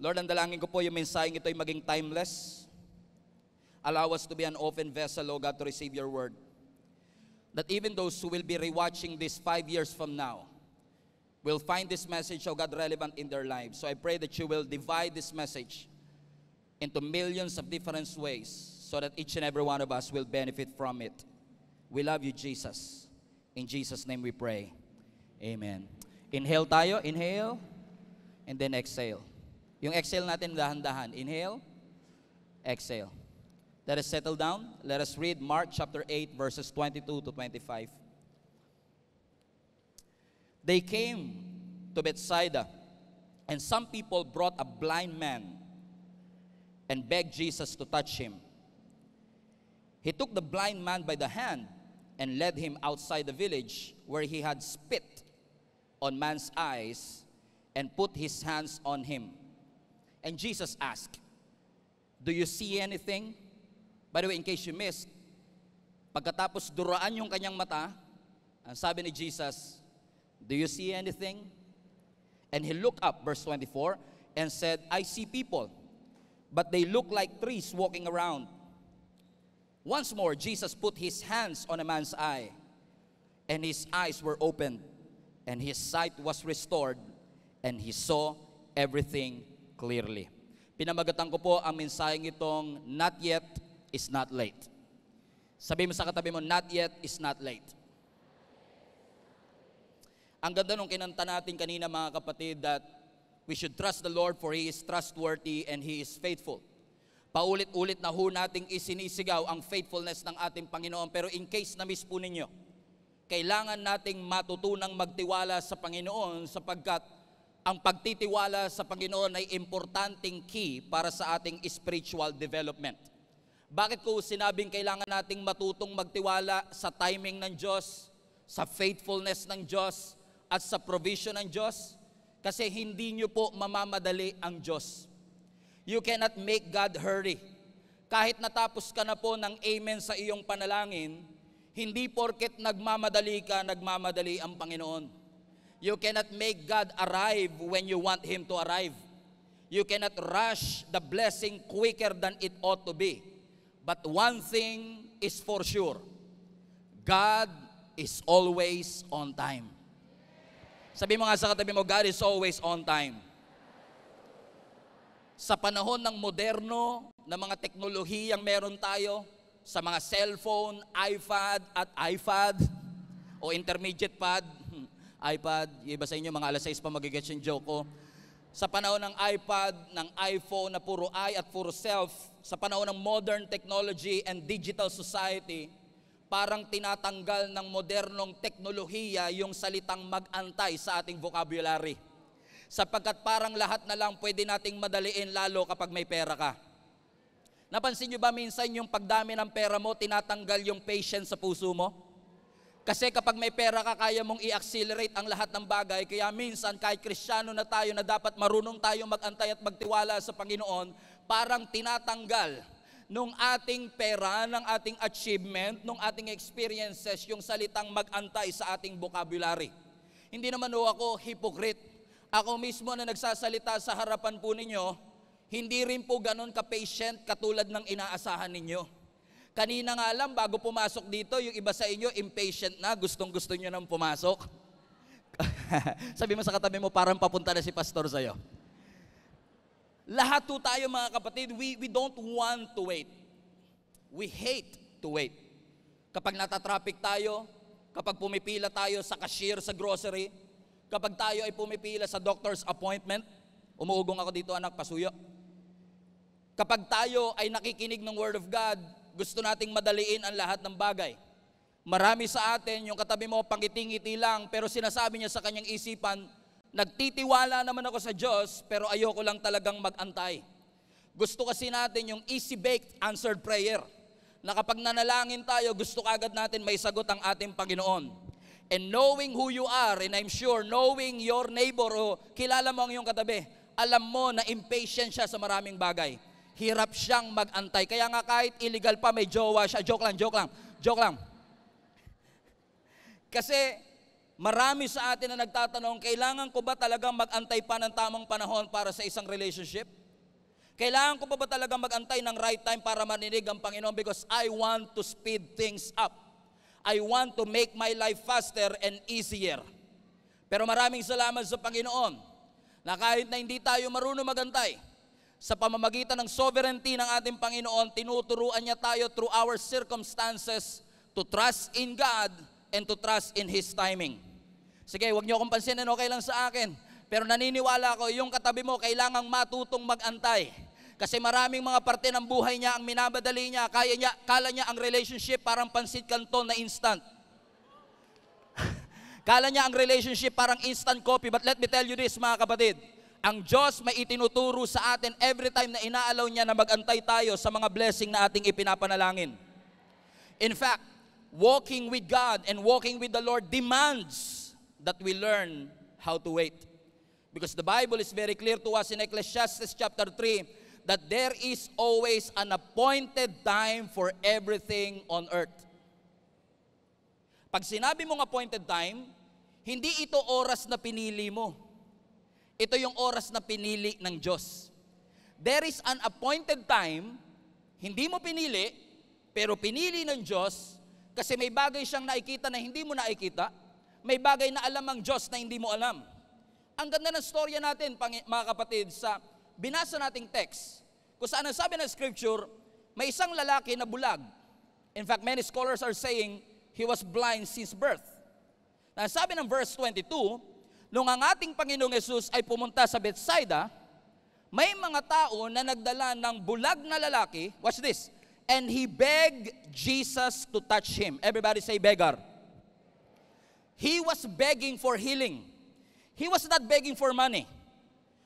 Lord, ang dalangin ko po yung mensaheng ito ay maging timeless. Allow us to be an open vessel, O God, to receive your word. That even those who will be rewatching this 5 years from now will find this message, O God, relevant in their lives. So I pray that you will divide this message into millions of different ways so that each and every one of us will benefit from it. We love you, Jesus. In Jesus' name we pray. Amen. Inhale tayo. Inhale. And then exhale. Yung exhale natin dahan-dahan. Inhale. Exhale. Let us settle down. Let us read Mark chapter 8 verses 22 to 25. They came to Bethsaida, and some people brought a blind man and begged Jesus to touch him. He took the blind man by the hand and led him outside the village, where he had spit on man's eyes and put his hands on him. And Jesus asked, "Do you see anything?" By the way, in case you missed, pagkatapos duraan yung kanyang mata, ang sabi ni Jesus, "Do you see anything?" And he looked up, verse 24, and said, "I see people, but they look like trees walking around." Once more, Jesus put his hands on a man's eye, and his eyes were opened, and his sight was restored, and he saw everything clearly. Pinamagatan ko po ang mensaheng itong, not yet is not late. Sabi mo sa katabi mo, not yet is not late. Ang ganda nung kinanta natin kanina, mga kapatid, that we should trust the Lord for He is trustworthy and He is faithful. Paulit-ulit na ho nating isinisigaw ang faithfulness ng ating Panginoon. Pero in case na miss po ninyo, kailangan nating matutunang magtiwala sa Panginoon sapagkat ang pagtitiwala sa Panginoon ay importanteng key para sa ating spiritual development. Bakit ko sinabing kailangan nating matutong magtiwala sa timing ng Diyos, sa faithfulness ng Diyos, at sa provision ng Diyos? Kasi hindi nyo po mamamadali ang Diyos. You cannot make God hurry. Kahit natapos ka na po ng amen sa iyong panalangin, hindi porket nagmamadali ka, nagmamadali ang Panginoon. You cannot make God arrive when you want Him to arrive. You cannot rush the blessing quicker than it ought to be. But one thing is for sure, God is always on time. Sabi mo nga sa katabi mo, God is always on time. Sa panahon ng moderno, na mga teknolohiyang meron tayo, sa mga cellphone, iPad, o intermediate pad, iPad, yung iba sa inyo, mga alas 6 pa magigets yung joke ko. Sa panahon ng iPad, ng iPhone na puro I at puro self, sa panahon ng modern technology and digital society, parang tinatanggal ng modernong teknolohiya yung salitang mag-antay sa ating vocabulary. Sapagkat parang lahat na lang pwede nating madaliin lalo kapag may pera ka. Napansin nyo ba minsan yung pagdami ng pera mo, tinatanggal yung patience sa puso mo? Kasi kapag may pera ka, kaya mong i-accelerate ang lahat ng bagay. Kaya minsan, kahit Kristiyano na tayo na dapat marunong tayong mag-antay at magtiwala sa Panginoon, parang tinatanggal nung ating pera, ng ating achievement, nung ating experiences, yung salitang mag-antay sa ating vocabulary. Hindi naman ako hypocrite. Ako mismo na nagsasalita sa harapan po ninyo, hindi rin po ganun ka-patient katulad ng inaasahan ninyo. Kanina nga lang, bago pumasok dito, yung iba sa inyo, impatient na, gustong-gusto nyo nang pumasok. Sabi mo sa katabi mo, parang papunta na si pastor sa'yo. Lahat po tayo, mga kapatid, we don't want to wait. We hate to wait. Kapag natatraffic tayo, kapag pumipila tayo sa cashier sa grocery, kapag tayo ay pumipila sa doctor's appointment, umuugong ako dito anak, pasuyo. Kapag tayo ay nakikinig ng Word of God, gusto nating madaliin ang lahat ng bagay. Marami sa atin, yung katabi mo, pangiti-ngiti lang, pero sinasabi niya sa kanyang isipan, nagtitiwala naman ako sa Diyos, pero ayoko lang talagang mag-antay. Gusto kasi natin yung easy-baked answered prayer, na kapag nanalangin tayo, gusto kagad natin may sagot ang ating Panginoon. And knowing who you are, and I'm sure, knowing your neighbor, o kilala mo ang iyong katabi, alam mo na impatient siya sa maraming bagay. Hirap siyang mag-antay. Kaya nga kahit illegal pa, may jowa siya. Joke lang. Kasi Marami sa atin na nagtatanong, kailangan ko ba talagang mag-antay pa ng tamang panahon para sa isang relationship? Kailangan ko pa ba talagang mag-antay ng right time para marinig ang Panginoon? Because I want to speed things up. I want to make my life faster and easier. Pero maraming salamat sa Panginoon na kahit na hindi tayo marunong magantay, sa pamamagitan ng sovereignty ng ating Panginoon, tinuturuan niya tayo through our circumstances to trust in God and to trust in His timing. Sige, huwag niyo akong pansinin, okay lang sa akin. Pero naniniwala ko, yung katabi mo, kailangang matutong mag-antay. Kasi maraming mga parte ng buhay niya ang minabadali niya. Kala niya ang relationship parang pansit canton na instant. Kala niya ang relationship parang instant coffee. But let me tell you this, mga kapatid. Ang Diyos may itinuturo sa atin every time na inaalaw niya na mag-antay tayo sa mga blessing na ating ipinapanalangin. In fact, walking with God and walking with the Lord demands that we learn how to wait. Because the Bible is very clear to us in Ecclesiastes chapter 3 that there is always an appointed time for everything on earth. Pag sinabi mong appointed time, hindi ito oras na pinili mo. Ito yung oras na pinili ng Diyos. There is an appointed time, hindi mo pinili, pero pinili ng Diyos kasi may bagay siyang nakikita na hindi mo nakikita, may bagay na alam ang Diyos na hindi mo alam. Ang ganda ng storya natin, mga kapatid, sa binasa nating text, kung saan ang sabi ng scripture, may isang lalaki na bulag. In fact, many scholars are saying he was blind since birth. Na sabi ng verse 22, nung ang ating Panginoong Yesus ay pumunta sa Bethsaida, may mga tao na nagdala ng bulag na lalaki, watch this, and he begged Jesus to touch him. Everybody say beggar. He was begging for healing. He was not begging for money.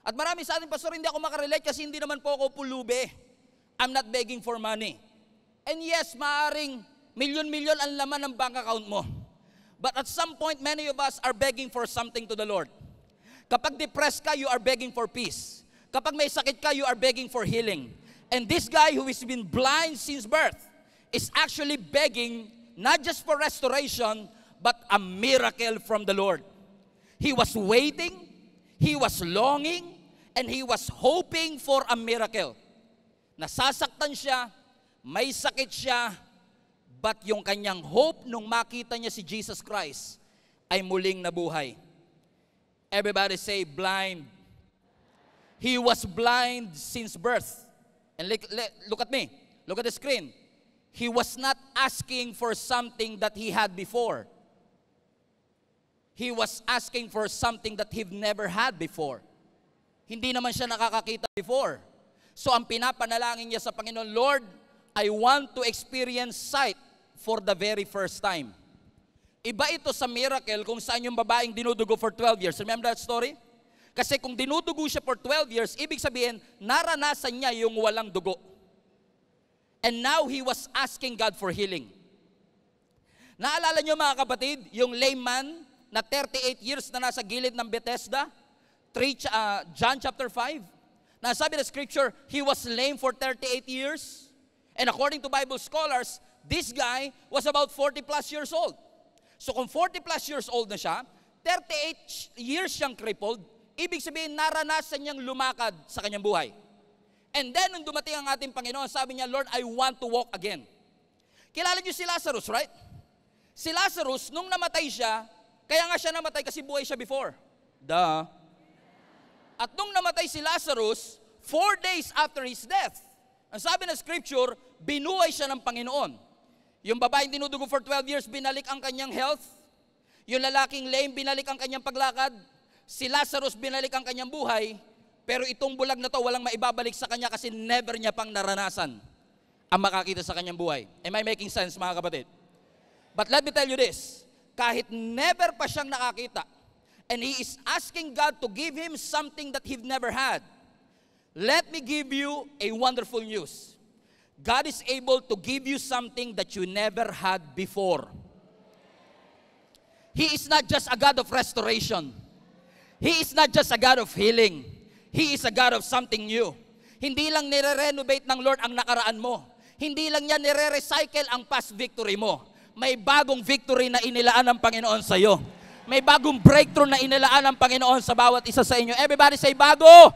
At marami sa atin, pastor, hindi ako makarelate kasi hindi naman po ako pulube. I'm not begging for money. And yes, maaring milyon-milyon ang laman ng bank account mo. But at some point, many of us are begging for something to the Lord. Kapag depressed ka, you are begging for peace. Kapag may sakit ka, you are begging for healing. And this guy who has been blind since birth is actually begging not just for restoration, but a miracle from the Lord. He was waiting, he was longing, and he was hoping for a miracle. Nasasaktan siya, may sakit siya, but yung kanyang hope nung makita niya si Jesus Christ ay muling nabuhay. Everybody say blind. He was blind since birth. And look at me, look at the screen. He was not asking for something that he had before. He was asking for something that he've never had before. Hindi naman siya nakakakita before. So ang pinapanalangin niya sa Panginoon, Lord, I want to experience sight for the very first time. Iba ito sa miracle kung saan yung babaeng dinudugo for 12 years. Remember that story? Kasi kung dinudugo siya for 12 years, ibig sabihin, naranasan niya yung walang dugo. And now he was asking God for healing. Naalala niyo mga kapatid, yung lame man na 38 years na nasa gilid ng Bethesda, John chapter 5, nasabi na scripture, he was lame for 38 years. And according to Bible scholars, this guy was about 40 plus years old. So kung 40 plus years old na siya, 38 years siyang crippled, ibig sabihin naranasan niyang lumakad sa kanyang buhay. And then nung dumating ang ating Panginoon, sabi niya, Lord, I want to walk again. Kilala niyo si Lazarus, right? Si Lazarus, nung namatay siya, kaya nga siya namatay kasi buhay siya before. Duh. At nung namatay si Lazarus, 4 days after his death, ang sabi ng scripture, binuhay siya ng Panginoon. Yung babaeng dinudugo for 12 years, binalik ang kanyang health. Yung lalaking lame, binalik ang kanyang paglakad. Si Lazarus, binalik ang kanyang buhay. Pero itong bulag na to, walang maibabalik sa kanya kasi never niya pang naranasan ang makakita sa kanyang buhay. Am I making sense, mga kapatid? But let me tell you this, kahit never pa siyang nakakita, and he is asking God to give him something that he've never had, let me give you a wonderful news. God is able to give you something that you never had before. He is not just a God of restoration. He is not just a God of healing. He is a God of something new. Hindi lang nire-renovate ng Lord ang nakaraan mo. Hindi lang niya nire-recycle ang past victory mo. May bagong victory na inilaan ng Panginoon sa iyo. May bagong breakthrough na inilaan ng Panginoon sa bawat isa sa inyo. Everybody say bago.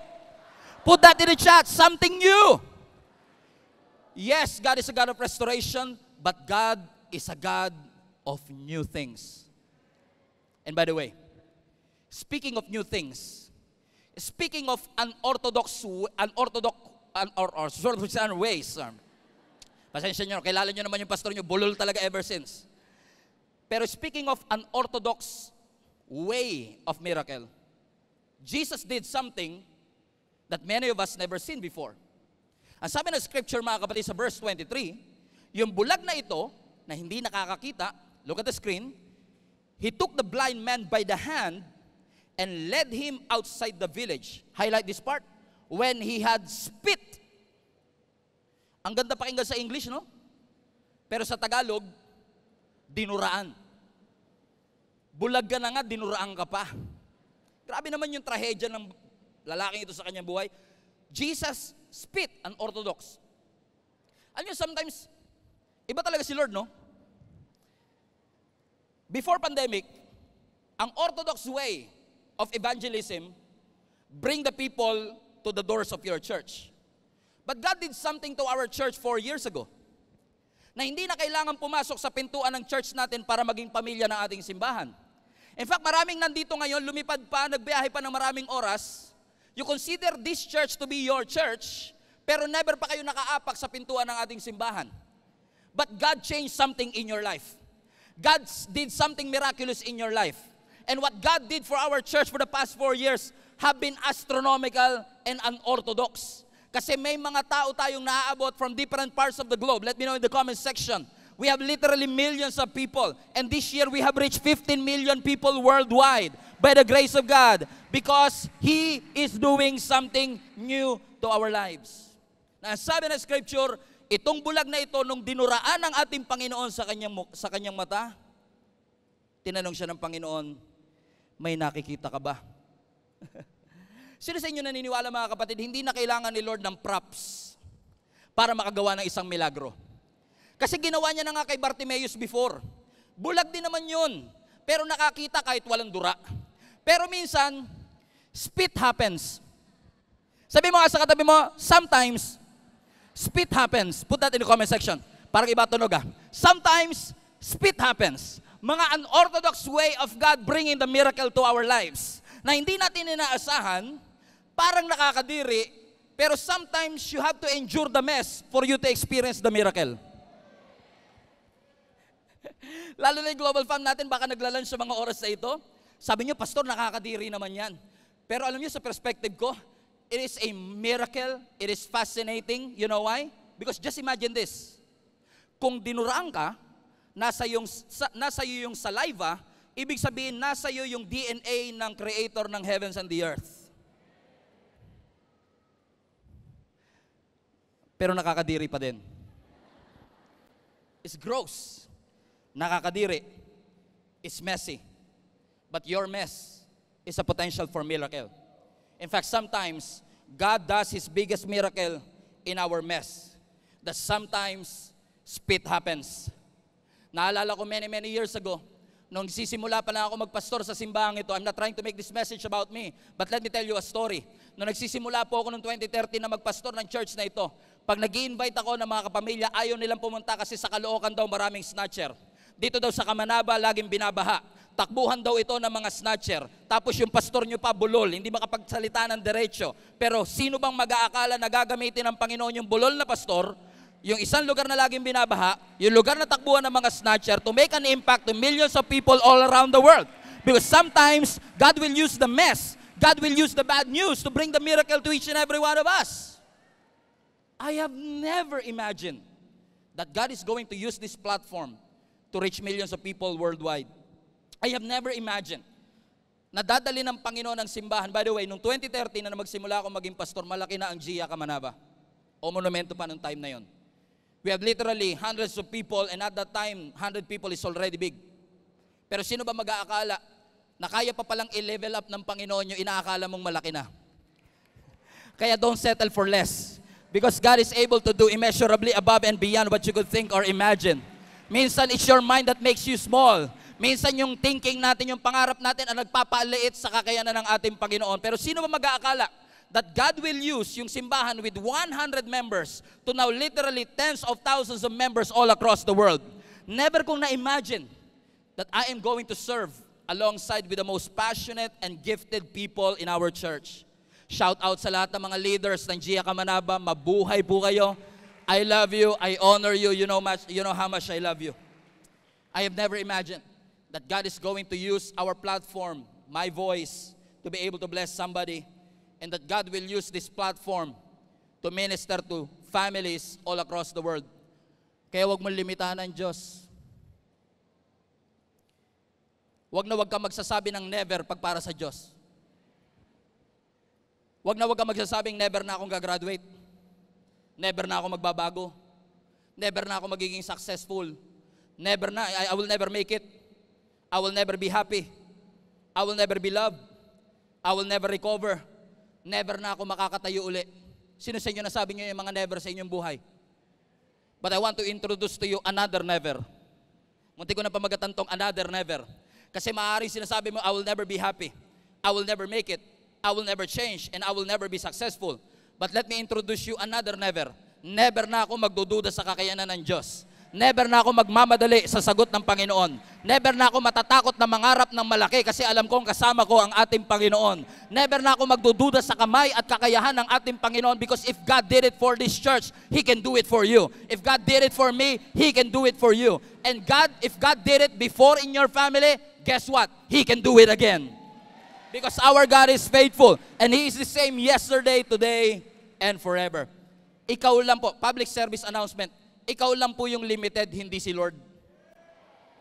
Put that in the chat. Something new. Yes, God is a God of restoration, but God is a God of new things. And by the way, speaking of new things, speaking of unorthodox ways, pasensya nyo, kilala nyo naman yung pastor nyo, bulol talaga ever since. Pero speaking of unorthodox way of miracle, Jesus did something that many of us never seen before. Ang sabi ng scripture, mga kapatid, sa verse 23, yung bulag na ito, na hindi nakakakita, look at the screen, he took the blind man by the hand and led him outside the village. Highlight this part. When he had spit. Ang ganda pakinggan sa English, no? Pero sa Tagalog, dinuraan. Bulag ka na nga, dinuraan ka pa. Grabe naman yung trahedya ng lalaking ito sa kanyang buhay. Jesus spit, unorthodox. Alam nyo, sometimes, iba talaga si Lord, no? Before pandemic, ang orthodox way of evangelism, bring the people to the doors of your church. But God did something to our church 4 years ago, na hindi na kailangan pumasok sa pintuan ng church natin para maging pamilya ng ating simbahan. In fact, maraming nandito ngayon, lumipad pa, nagbiyahe pa ng maraming oras. You consider this church to be your church, pero never pa kayo nakaapak sa pintuan ng ating simbahan. But God changed something in your life. God did something miraculous in your life. And what God did for our church for the past 4 years have been astronomical and unorthodox. Kasi may mga tao tayong naaabot from different parts of the globe. Let me know in the comment section. We have literally millions of people. And this year we have reached 15 million people worldwide by the grace of God. Because He is doing something new to our lives. Na sabi ng scripture, itong bulag na ito, nung dinuraan ng ating Panginoon sa kanyang mata, tinanong siya ng Panginoon, may nakikita ka ba? Sino sa inyo naniniwala, mga kapatid, hindi na kailangan ni Lord ng props para makagawa ng isang milagro? Kasi ginawa niya na nga kay Bartimaeus before. Bulag din naman yun, pero nakakita kahit walang dura. Pero minsan, spit happens. Sabi mo nga sa katabi mo, sometimes, spit happens. Put that in the comment section. Parang iba tunog ah. Sometimes, spit happens. Mga unorthodox way of God bringing the miracle to our lives. Na hindi natin inaasahan, parang nakakadiri, pero sometimes you have to endure the mess for you to experience the miracle. Lalo na yung Global Fund natin, baka naglalunch sa mga oras na ito. Sabi niyo, Pastor, nakakadiri naman yan. Pero alam niyo, sa perspective ko, it is a miracle. It is fascinating. You know why? Because just imagine this. Kung dinuraan ka, nasa iyo yung saliva, ibig sabihin, nasa iyo yung DNA ng Creator ng heavens and the earth. Pero nakakadiri pa din. It's gross. Nakakadiri. It's messy. But your mess is a potential for miracle. In fact, sometimes, God does His biggest miracle in our mess. That sometimes, spit happens. Naalala ko many years ago, nung nagsisimula pa lang ako magpastor sa simbahang ito, I'm not trying to make this message about me, but let me tell you a story. Nung nagsisimula po ako noong 2013 na magpastor ng church na ito, pag nag-i-invite ako ng mga kapamilya, ayaw nilang pumunta kasi sa Caloocan daw maraming snatcher. Dito daw sa Kamanaba, laging binabaha. Takbuhan daw ito ng mga snatcher. Tapos yung pastor nyo pa, bulol, hindi makapagsalita ng diretso. Pero sino bang mag-aakala na gagamitin ng Panginoon yung bulol na pastor, yung isang lugar na laging binabaha, yung lugar na takbuhan ng mga snatcher, to make an impact to millions of people all around the world? Because sometimes, God will use the mess, God will use the bad news to bring the miracle to each and every one of us. I have never imagined that God is going to use this platform to reach millions of people worldwide. I have never imagined na dadali ng Panginoon ang simbahan. By the way, noong 2013 na magsimula ako maging pastor, malaki na ang GIA Kamanaba. O monumento pa noong time na yon. We have literally hundreds of people, and at that time, 100 people is already big. Pero sino ba mag-aakala na kaya pa palang i-level up ng Panginoon yung inaakala mong malaki na? Kaya don't settle for less. Because God is able to do immeasurably above and beyond what you could think or imagine. Minsan, it's your mind that makes you small. Minsan yung thinking natin, yung pangarap natin, ang nagpapaliit sa kakayanan ng ating Panginoon. Pero sino ba mag-aakala that God will use yung simbahan with 100 members to now literally tens of thousands of members all across the world? Never kong na-imagine that I am going to serve alongside with the most passionate and gifted people in our church. Shout out sa lahat ng mga leaders ng Gia Kamanaba. Mabuhay po kayo. I love you. I honor you. You know how much I love you. I have never imagined that God is going to use our platform, my voice, to be able to bless somebody, and that God will use this platform to minister to families all across the world. Kaya wag mo limitahan ang Diyos. Wag na wag ka magsasabi ng never pag para sa Diyos. Wag na wag ka magsasabing never na akong gagraduate. Never na ako magbabago. Never na ako magiging successful. Never na, I will never make it. I will never be happy. I will never be loved. I will never recover. Never na ako makakatayo uli. Sino sa inyo nasabi niyo yung mga never sa inyong buhay? But I want to introduce to you another never. Munti ko na pamagatan tong another never. Kasi maaaring sinasabi mo, I will never be happy. I will never make it. I will never change. And I will never be successful. But let me introduce you another never. Never na ako magdududa sa kakayanan ng Diyos. Never na ako magmamadali sa sagot ng Panginoon. Never na ako matatakot na mangarap ng malaki kasi alam kong kasama ko ang ating Panginoon. Never na ako magdududa sa kamay at kakayahan ng ating Panginoon because if God did it for this church, He can do it for you. If God did it for me, He can do it for you. And if God did it before in your family, guess what? He can do it again. Because our God is faithful and He is the same yesterday, today, and forever. Ikaw lang po, public service announcement, ikaw lang po yung limited, hindi si Lord.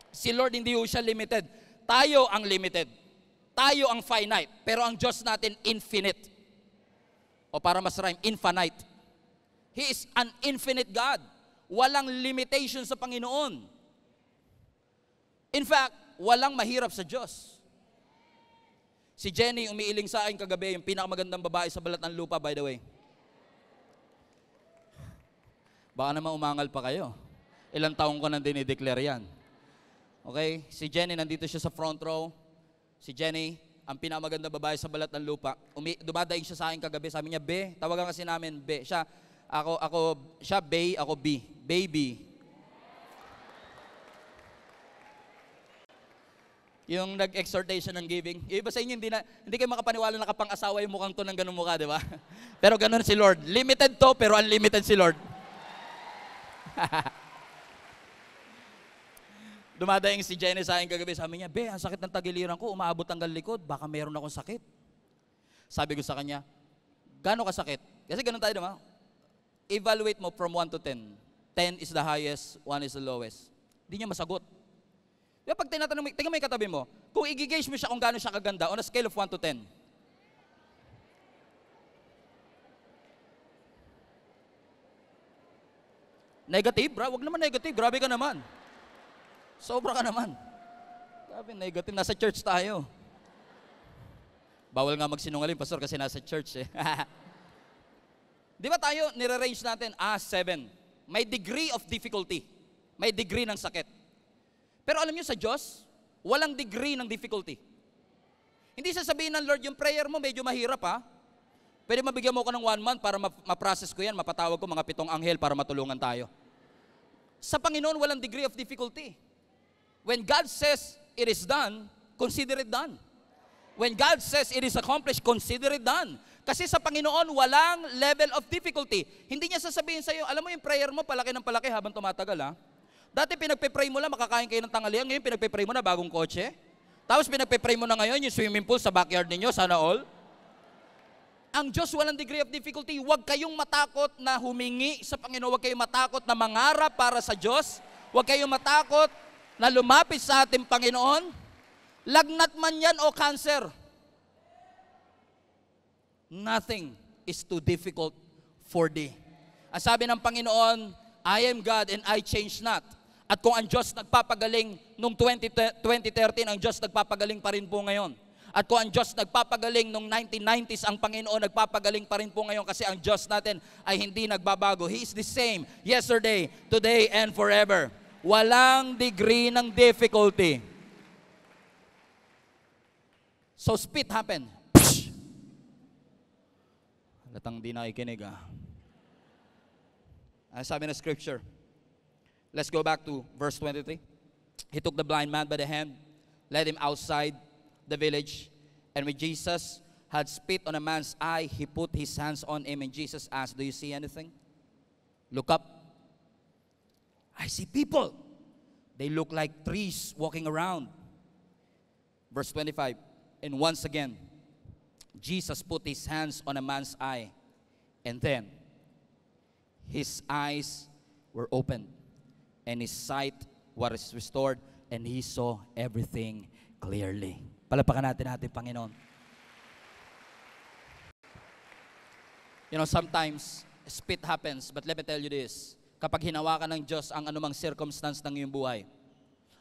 Si Lord hindi po siya limited. Tayo ang limited. Tayo ang finite. Pero ang Diyos natin, infinite. O para mas rhyme, infinite. He is an infinite God. Walang limitation sa Panginoon. In fact, walang mahirap sa Diyos. Si Jenny umiiling sa akin kagabi, yung pinakamagandang babae sa balat ng lupa, by the way. Baka naman umangal pa kayo. Ilang taong ko nang dinideclare yan. Okay? Si Jenny, nandito siya sa front row. Si Jenny, ang pinamaganda babae sa balat ng lupa. Dumadaing siya sa akin kagabi. Sabi niya, Be, tawagan kasi namin, Be. Siya, Bay, ako B. Baby. Yung nag-exhortation ng giving. Yung iba sa inyo, hindi kayo makapaniwala na kapang-asawa yung mukhang to ng ganung mukha, di ba? Pero ganun si Lord. Limited to, pero unlimited si Lord. Dumadaing si Jenny sa akin kagabi, sabi niya, Be, ang sakit ng tagiliran ko, umaabot hanggang likod, baka meron akong sakit. Sabi ko sa kanya, gano'ng kasakit? Kasi ganun tayo naman. Evaluate mo from 1 to 10. 10 is the highest, 1 is the lowest. Hindi niya masagot. Diba pag tinatanong mo, tingnan mo yung katabi mo, kung i-gauge mo siya kung gano'n siya kaganda on a scale of 1 to 10. Negative, bro? Wag naman negative. Grabe ka naman. Sobra ka naman. Grabe, negative. Nasa church tayo. Bawal nga magsinungaling, pastor, kasi nasa church eh. Di ba tayo, nire-range natin, 7. May degree of difficulty. May degree ng sakit. Pero alam niyo sa Diyos, walang degree ng difficulty. Hindi sasabihin ng Lord, yung prayer mo medyo mahirap ha. Pwede mabigyan mo ko ng 1 month para ma-process ko yan, mapatawag ko mga 7 anghel para matulungan tayo. Sa Panginoon, walang degree of difficulty. When God says it is done, consider it done. When God says it is accomplished, consider it done. Kasi sa Panginoon, walang level of difficulty. Hindi niya sasabihin sa iyo, alam mo yung prayer mo, palaki ng palaki habang tumatagal ha. Dati pinagpe-pray mo lang, makakain kayo ng tanghalian, ngayon pinagpe-pray mo na bagong kotse. Tapos pinagpe-pray mo na ngayon yung swimming pool sa backyard ninyo, sana all. Ang Diyos walang degree of difficulty. Huwag kayong matakot na humingi sa Panginoon. Huwag kayong matakot na mangarap para sa Diyos. Huwag kayong matakot na lumapit sa ating Panginoon. Lagnat man yan o cancer. Nothing is too difficult for thee. Ang sabi ng Panginoon, I am God and I change not. At kung ang Diyos nagpapagaling noong 2013, ang Diyos nagpapagaling pa rin po ngayon. At kung ang Diyos nagpapagaling noong 1990s, ang Panginoon nagpapagaling pa rin po ngayon kasi ang Diyos natin ay hindi nagbabago. He is the same yesterday, today, and forever. Walang degree ng difficulty So spit happened. Halatang di nakikinig Ang sabi na scripture. Let's go back to verse 23. He took the blind man by the hand, led him outside the village, and when Jesus had spit on a man's eye, he put his hands on him, and Jesus asked, do you see anything? Look up. I see people. They look like trees walking around. Verse 25. And once again, Jesus put his hands on a man's eye, and then his eyes were opened, and his sight was restored, and he saw everything clearly. Palapakan natin ating Panginoon. You know, sometimes spit happens, but let me tell you this. Kapag hinawakan ng Diyos ang anumang circumstance ng iyong buhay,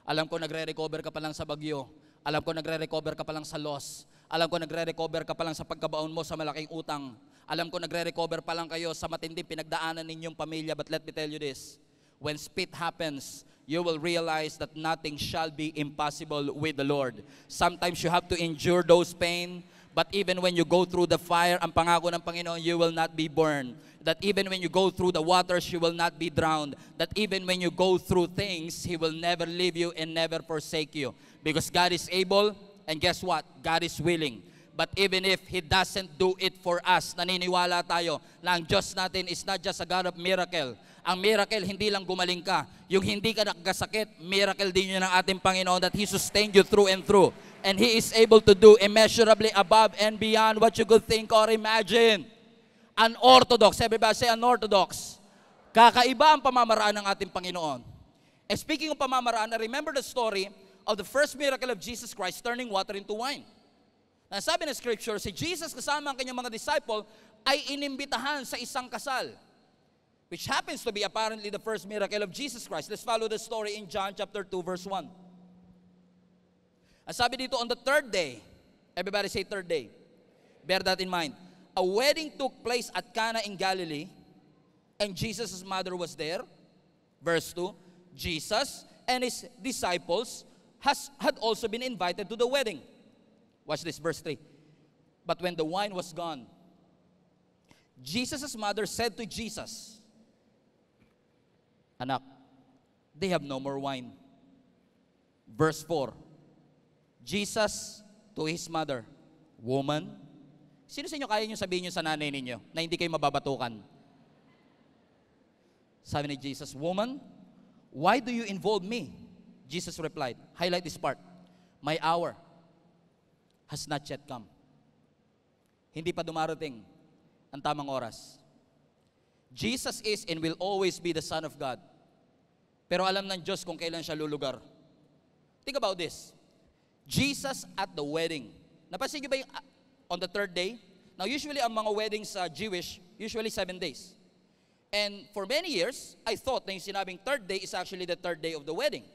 alam ko nagre-recover ka pa lang sa bagyo, alam ko nagre-recover ka pa lang sa loss, alam ko nagre-recover ka pa lang sa pagkabaon mo sa malaking utang, alam ko nagre-recover pa lang kayo sa matinding pinagdaanan ninyong pamilya, but let me tell you this, when spit happens, you will realize that nothing shall be impossible with the Lord. Sometimes you have to endure those pain, but even when you go through the fire, ang pangako ng Panginoon, you will not be burned. That even when you go through the waters, you will not be drowned. That even when you go through things, He will never leave you and never forsake you. Because God is able, and guess what? God is willing. But even if He doesn't do it for us, naniniwala tayo na ang Diyos natin is not just a God of miracle. Ang miracle, hindi lang gumaling ka. Yung hindi ka nakakasakit, miracle din yun ng ating Panginoon that He sustained you through and through. And He is able to do immeasurably above and beyond what you could think or imagine. Unorthodox. Everybody say unorthodox. Kakaiba ang pamamaraan ng ating Panginoon. And speaking of pamamaraan, I remember the story of the first miracle of Jesus Christ turning water into wine. Sabi ng scripture, si Jesus kasama ang kanyang mga disciple ay inimbitahan sa isang kasal, which happens to be apparently the first miracle of Jesus Christ. Let's follow the story in John chapter 2 verse 1. Ang sabi dito, on the third day, everybody say third day, bear that in mind, a wedding took place at Cana in Galilee, and Jesus' mother was there. Verse 2, Jesus and His disciples had also been invited to the wedding. Watch this, verse 3. But when the wine was gone, Jesus' mother said to Jesus, Anak, they have no more wine. Verse 4, Jesus to His mother, Woman, sino sa inyo kaya nyo sabihin nyo sa nanay ninyo na hindi kayo mababatukan? Sabi ni Jesus, Woman, why do you involve me? Jesus replied, highlight this part, my hour has not yet come. Hindi pa dumarating ang tamang oras. Jesus is and will always be the Son of God. Pero alam ng Diyos kung kailan siya lulugar. Think about this. Jesus at the wedding. Napansin niyo ba yung on the third day? Now usually ang mga weddings sa Jewish, usually 7 days. And for many years, I thought na yung sinabing third day is actually the third day of the wedding.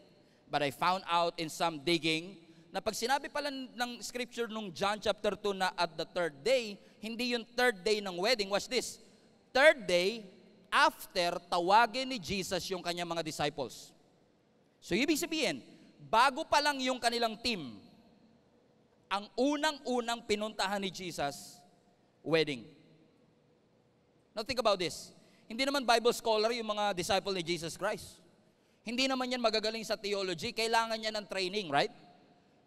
But I found out in some digging na pag sinabi pala ng scripture nung John chapter 2 na at the third day, hindi yung third day ng wedding. Watch this. Third day, after tawagin ni Jesus yung kanyang mga disciples. So ibig sabihin, bago pa lang yung kanilang team, ang unang-unang pinuntahan ni Jesus, wedding. Now think about this. Hindi naman Bible scholar yung mga disciple ni Jesus Christ. Hindi naman yan magagaling sa theology. Kailangan niya ng training, right?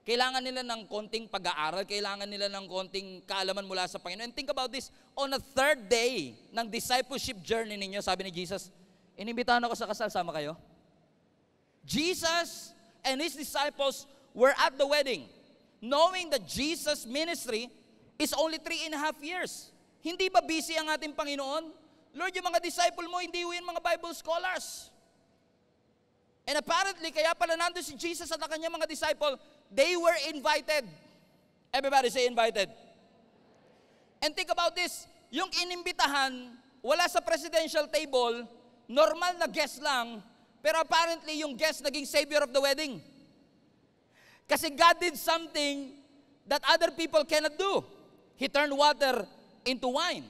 Kailangan nila ng konting pag-aaral. Kailangan nila ng konting kaalaman mula sa Panginoon. And think about this. On the third day ng discipleship journey ninyo, sabi ni Jesus, inimbitahan ako sa kasal, sama kayo? Jesus and His disciples were at the wedding, knowing that Jesus' ministry is only 3.5 years. Hindi ba busy ang ating Panginoon? Lord, yung mga disciple mo, hindi yun mga Bible scholars. And apparently, kaya pala nandun si Jesus at ang kanyang mga disciple, they were invited. Everybody say invited. And think about this, yung inimbitahan, wala sa presidential table, normal na guest lang, pero apparently yung guest naging savior of the wedding. Kasi God did something that other people cannot do. He turned water into wine.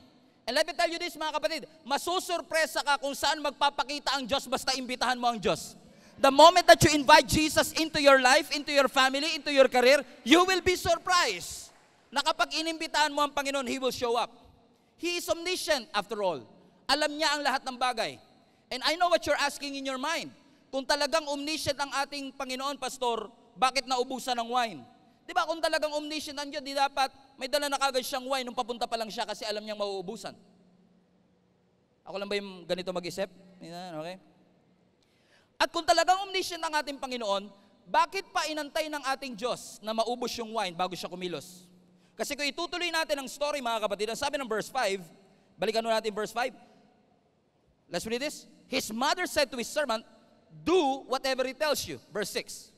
And let me tell you this, mga kapatid, masusurpresa ka kung saan magpapakita ang Diyos basta imbitahan mo ang Diyos. The moment that you invite Jesus into your life, into your family, into your career, you will be surprised. na kapag inimbitahan mo ang Panginoon, He will show up. He is omniscient after all. Alam niya ang lahat ng bagay. And I know what you're asking in your mind. Kung talagang omniscient ang ating Panginoon, Pastor, bakit naubusan ng wine? Di ba kung talagang omniscient ang Diyos, di dapat may dala na kagad siyang wine nung papunta pa lang siya kasi alam niyang mauubusan. Ako lang ba yung ganito mag-isip? Okay? At kung talagang omniscient ang ating Panginoon, bakit pa inantay ng ating Diyos na maubos yung wine bago siya kumilos? Kasi kung itutuloy natin ang story, mga kapatid, ang sabi ng verse 5, balikan natin verse 5. Let's read this. His mother said to his servant, do whatever he tells you. Verse 6.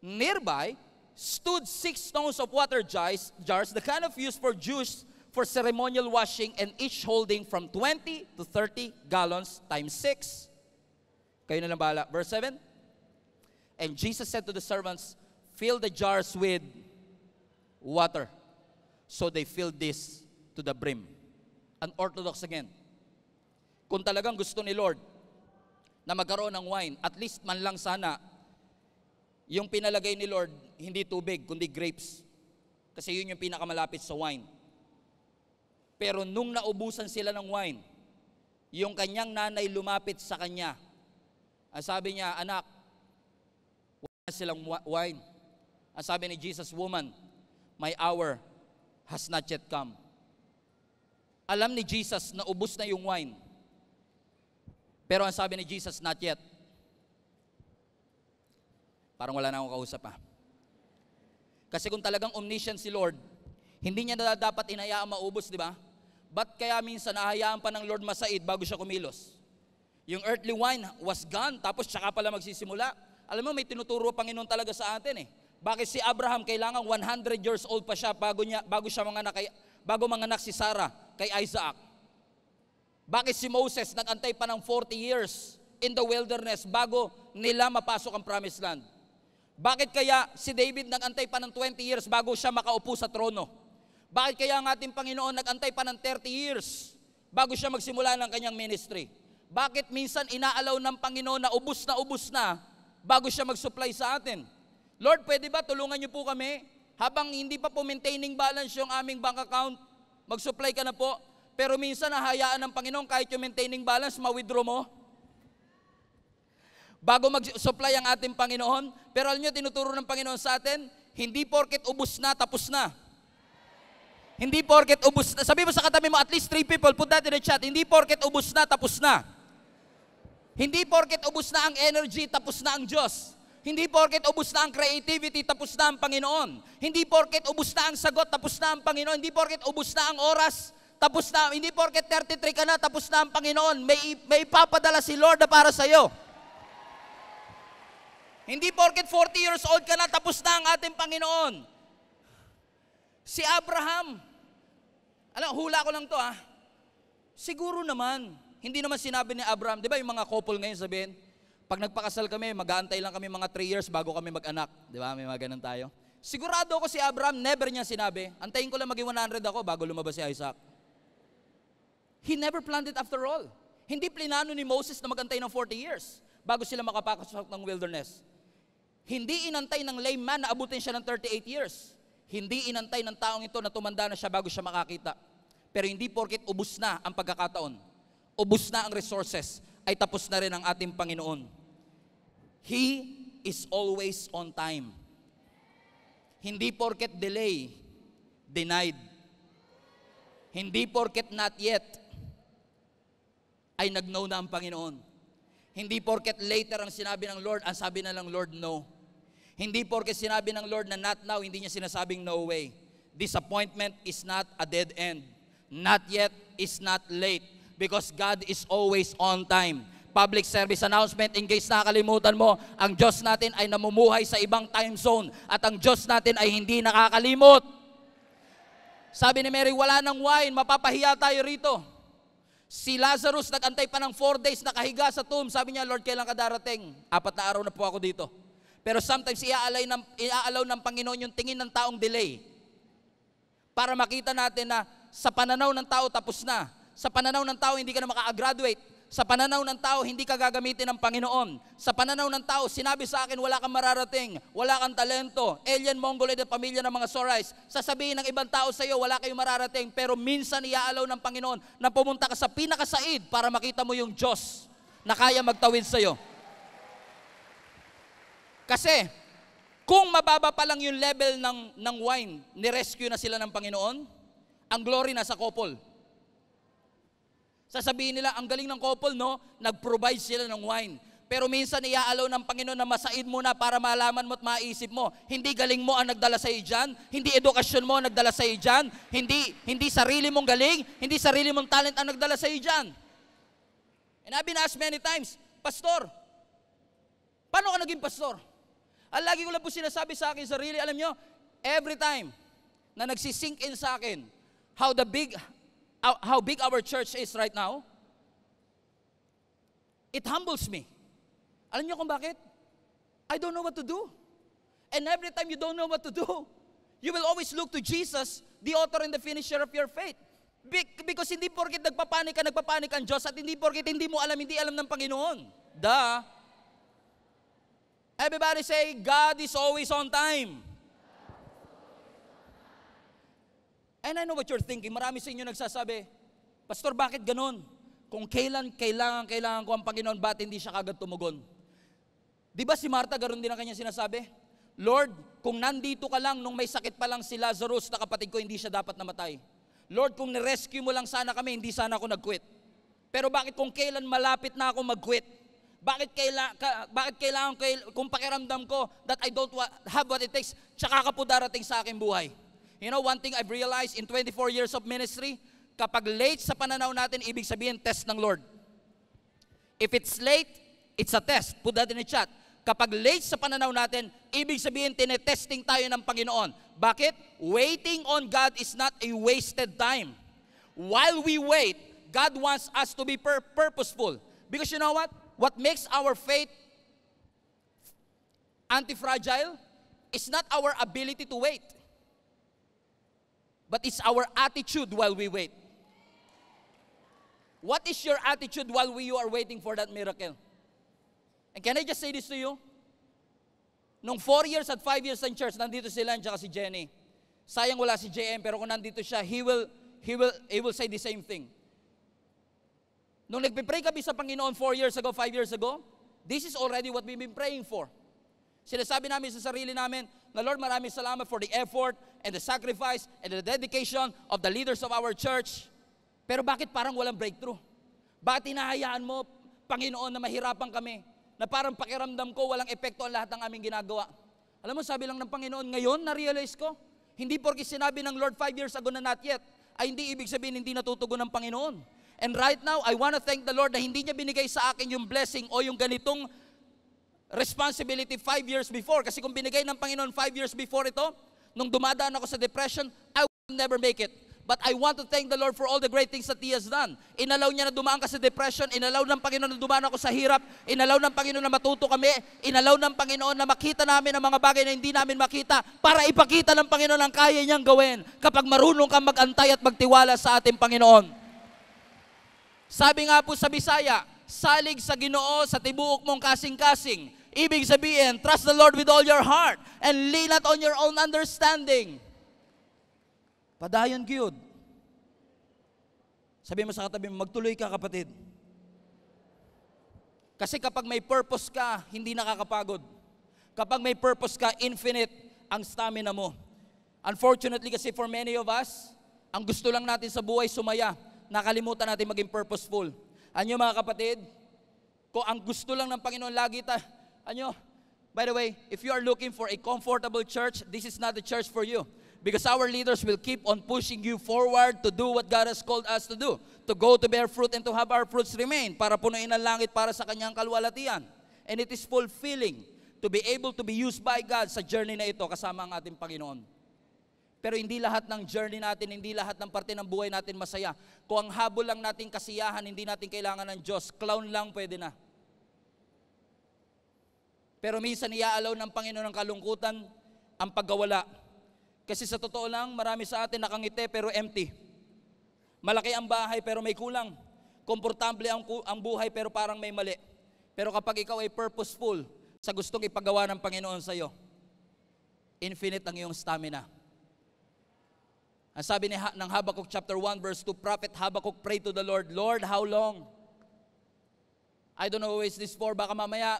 Nearby stood 6 stones of water jars, the kind of used for Jews for ceremonial washing, and each holding from 20 to 30 gallons times 6. Kayo na lang bahala. Verse 7. And Jesus said to the servants, fill the jars with water. So they filled this to the brim. Unorthodox again. Kung talagang gusto ni Lord na magkaroon ng wine, at least man lang sana, yung pinalagay ni Lord, hindi tubig, kundi grapes. Kasi yun yung pinakamalapit sa wine. Pero nung naubusan sila ng wine, yung kanyang nanay lumapit sa kanya. Ang sabi niya, anak, wala silang wine. Ang sabi ni Jesus, woman, my hour has not yet come. Alam ni Jesus na ubos na yung wine. Pero ang sabi ni Jesus, not yet. Parang wala na akong kausap ha. Kasi kung talagang omniscient si Lord, hindi niya na dapat inayaang maubos, di ba? Ba't kaya minsan nahayaan pa ng Lord masaid bago siya kumilos? Yung earthly wine was gone, tapos tsaka pala magsisimula. Alam mo, may tinuturo Panginoon talaga sa atin eh. Bakit si Abraham kailangan 100 years old pa siya bago manganak si Sarah kay Isaac? Bakit si Moses nag-antay pa ng 40 years in the wilderness bago nila mapasok ang promised land? Bakit kaya si David nag-antay pa ng 20 years bago siya makaupo sa trono? Bakit kaya ang ating Panginoon nag-antay pa ng 30 years bago siya magsimula ng kanyang ministry? Bakit minsan inaalaw ng Panginoon na ubus na bago siya mag-supply sa atin? Lord, pwede ba tulungan niyo po kami? Habang hindi pa po maintaining balance yung aming bank account, mag-supply ka na po. Pero minsan nahayaan ng Panginoon kahit yung maintaining balance, ma-withdraw mo. Bago mag-supply ang ating Panginoon. Pero alam niyo, tinuturo ng Panginoon sa atin, hindi porket ubus na, tapos na. Hindi porket ubus na. Sabi mo sa katabi mo, at least 3 people, put that in the chat. Hindi porket ubus na, tapos na. Hindi porket ubus na ang energy, tapos na ang Diyos. Hindi porket ubus na ang creativity, tapos na ang Panginoon. Hindi porket ubus na ang sagot, tapos na ang Panginoon. Hindi porket ubus na ang oras, tapos na. Hindi porket 33 ka na, tapos na ang Panginoon. May ipapadala si Lord na para sa'yo. Hindi porket 40 years old ka na, tapos na ang ating Panginoon. Si Abraham, hula ko lang to ha. Siguro naman, hindi naman sinabi ni Abraham, di ba yung mga couple ngayon sabihin, pag nagpakasal kami, mag-aantay lang kami mga 3 years bago kami mag-anak. Di ba? May mga ganun tayo. Sigurado ko si Abraham, never niya sinabi, antayin ko lang maging 100 ako bago lumabas si Isaac. He never planned it after all. Hindi plinano ni Moses na mag-antay ng 40 years bago sila makapasok ng wilderness. Hindi inantay ng lame man na abutin siya ng 38 years. Hindi inantay ng taong ito na tumanda na siya bago siya makakita. Pero hindi porket ubus na ang pagkakataon, ubus na ang resources, ay tapos na rin ang ating Panginoon. He is always on time. Hindi porket delay, denied. Hindi porket not yet, ay nag-no na ang Panginoon. Hindi porket later ang sinabi ng Lord, ang sabi na lang Lord, no. Hindi porket sinabi ng Lord na not now, hindi niya sinasabing no way. Disappointment is not a dead end. Not yet is not late. Because God is always on time. Public service announcement, in case nakakalimutan mo, ang Diyos natin ay namumuhay sa ibang time zone at ang Diyos natin ay hindi nakakalimot. Sabi ni Mary, wala nang wine, mapapahiya tayo rito. Si Lazarus nag-antay pa ng 4 days nakahiga sa tomb. Sabi niya, Lord, kailan ka darating? 4 na araw na po ako dito. Pero sometimes iaalaw ng Panginoon yung tingin ng taong delay. Para makita natin na sa pananaw ng tao tapos na. Sa pananaw ng tao, hindi ka na maka-graduate. Sa pananaw ng tao, hindi ka gagamitin ng Panginoon. Sa pananaw ng tao, sinabi sa akin, wala kang mararating, wala kang talento, alien, mongoloid at pamilya ng mga Sorais. Sasabihin ng ibang tao sa iyo, wala kayong mararating, pero minsan iaalaw ng Panginoon na pumunta ka sa pinakasaid para makita mo yung Diyos na kaya magtawid sa iyo. Kasi, kung mababa pa lang yung level ng wine, ni-rescue na sila ng Panginoon, ang glory nasa couple. Sasabihin nila, ang galing ng couple, no? Nag-provide sila ng wine. Pero minsan iaalaw ng Panginoon na masaid mo na para malaman mo at maisip mo. Hindi galing mo ang nagdala sa iyo dyan. Hindi edukasyon mo ang nagdala sa iyo dyan. Hindi sarili mong galing. Hindi sarili mong talent ang nagdala sa iyo dyan. And I've been asked many times, Pastor, paano ka naging pastor? Ang lagi ko lang po sinasabi sa akin sarili, alam nyo, every time na nagsisink in sa akin, how big our church is right now, it humbles me. Alam niyo kung bakit? I don't know what to do. And every time you don't know what to do, you will always look to Jesus, the author and the finisher of your faith. Because hindi porkit nagpapanik ang Diyos, at hindi porkit hindi mo alam, hindi alam ng Panginoon. Duh. Everybody say, God is always on time. And I know what you're thinking. Marami sa inyo nagsasabi, Pastor, bakit ganun? Kung kailangan ko ang Panginoon, ba't hindi siya kagad tumugon? Di ba si Martha, ganoon din ang kanya sinasabi? Lord, kung nandito ka lang, nung may sakit pa lang si Lazarus na kapatid ko, hindi siya dapat namatay. Lord, kung nirescue mo lang sana kami, hindi sana ako nag-quit. Pero bakit kung kailan malapit na ako mag-quit? Bakit kailangan kung pakiramdam ko that I don't have what it takes, tsaka ka po darating sa aking buhay? You know, one thing I've realized in 24 years of ministry, kapag late sa pananaw natin, ibig sabihin, test ng Lord. If it's late, it's a test. Put that in the chat. Kapag late sa pananaw natin, ibig sabihin, tinetesting tayo ng Panginoon. Bakit? Waiting on God is not a wasted time. While we wait, God wants us to be purposeful. Because you know what? What makes our faith anti-fragile is not our ability to wait, but it's our attitude while we wait. What is your attitude while you are waiting for that miracle? And can I just say this to you? Nung 4 years at 5 years ng church, nandito si Lan at si Jenny. Sayang wala si JM, pero kung nandito siya, he will say the same thing. Nung nagpipray kami sa Panginoon 4 years ago, 5 years ago, this is already what we've been praying for. Sinasabi namin sa sarili namin, na Lord, maraming salamat for the effort and the sacrifice and the dedication of the leaders of our church. Pero bakit parang walang breakthrough? Bakit hinahayaan mo, Panginoon, na mahirapan kami? Na parang pakiramdam ko, walang epekto ang lahat ng aming ginagawa. Alam mo, sabi lang ng Panginoon, ngayon, na-realize ko, hindi porke sinabi ng Lord 5 years ago na not yet, ay hindi ibig sabihin hindi natutugon ng Panginoon. And right now, I want to thank the Lord na hindi niya binigay sa akin yung blessing o yung ganitong responsibility 5 years before. Kasi kung binigay ng Panginoon 5 years before ito, nung dumadaan ako sa depression, I will never make it. But I want to thank the Lord for all the great things that He has done. Inalaw niya na dumaan ka sa depression, inalaw ng Panginoon na dumaan ako sa hirap, inalaw ng Panginoon na matuto kami, inalaw ng Panginoon na makita namin ang mga bagay na hindi namin makita para ipakita ng Panginoon ang kaya niyang gawin kapag marunong kang mag-antay at magtiwala sa ating Panginoon. Sabi nga po sa Bisaya, salig sa Ginoo sa tibuok mong kasing-kasing. Ibig sabihin, trust the Lord with all your heart and lean not on your own understanding. Padayon gyud. Sabi mo sa katabi mo, magtuloy ka kapatid. Kasi kapag may purpose ka, hindi nakakapagod. Kapag may purpose ka, infinite ang stamina mo. Unfortunately kasi for many of us, ang gusto lang natin sa buhay sumaya. Nakalimutan natin maging purposeful. Anyo mga kapatid, kung ang gusto lang ng Panginoon lagi by the way, if you are looking for a comfortable church, this is not the church for you. Because our leaders will keep on pushing you forward to do what God has called us to do. To go to bear fruit and to have our fruits remain. Para punuin ang langit para sa kanyang kalwalatian. And it is fulfilling to be able to be used by God sa journey na ito kasama ang ating Panginoon. Pero hindi lahat ng journey natin, hindi lahat ng parte ng buhay natin masaya. Kung ang habol lang natin kasiyahan, hindi natin kailangan ng Diyos. Clown lang pwede na. Pero minsan iaalaw ng Panginoon ng kalungkutan ang paggawala. Kasi sa totoo lang, marami sa atin nakangiti pero empty. Malaki ang bahay pero may kulang. komportable ang buhay pero parang may mali. Pero kapag ikaw ay purposeful sa gustong ipagawa ng Panginoon sa iyo, infinite ang iyong stamina. Ang sabi ng Habakkuk chapter 1 verse 2, Prophet Habakkuk prayed to the Lord, Lord, how long? I don't know who is this for. Baka mamaya,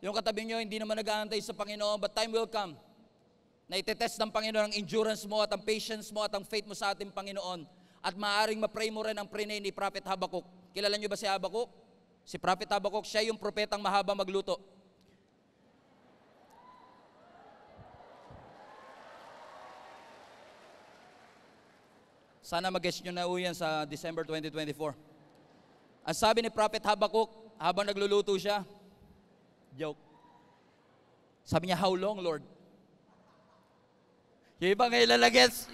yung katabi nyo, hindi naman nag-aantay sa Panginoon, but time will come na itetest ng Panginoon ang endurance mo at ang patience mo at ang faith mo sa ating Panginoon. At maaaring ma-pray mo rin ang pray ni Prophet Habakkuk. Kilala nyo ba si Habakkuk? Si Prophet Habakkuk, siya yung propetang mahaba magluto. Sana mag-guess nyo na yan sa December 2024. Ang sabi ni Prophet Habakkuk, habang nagluluto siya, joke. Sabi niya, how long, Lord? Yung iba ngayon lalagets.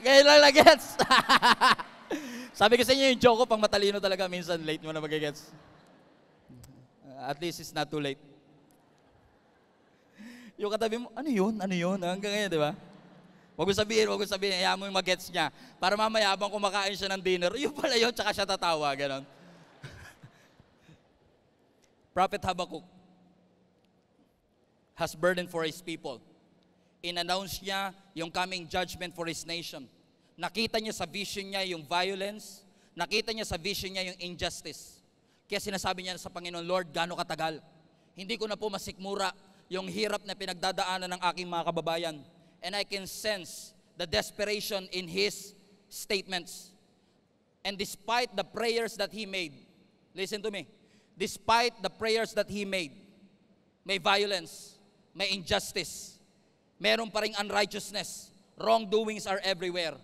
Sabi ko sa inyo, yung joke ko, pang matalino talaga, minsan late mo na magigets. At least it's not too late. Yung katabi mo, ano yun? Hanggang ngayon, di ba? Huwag ko sabihin, ayaw mo yung mag-gets niya. Para mamaya, habang kumakain siya ng dinner, yun pala yun, tsaka siya tatawa, gano'n. Prophet Habakkuk has burden for his people. In-announce niya yung coming judgment for his nation. Nakita niya sa vision niya yung violence, nakita niya sa vision niya yung injustice. Kaya sinasabi niya sa Panginoon, Lord, gaano katagal? Hindi ko na po masikmura yung hirap na pinagdadaanan ng aking mga kababayan. And I can sense the desperation in his statements. And despite the prayers that he made, listen to me, despite the prayers that he made, may violence, may injustice, meron pa ring unrighteousness, wrongdoings are everywhere.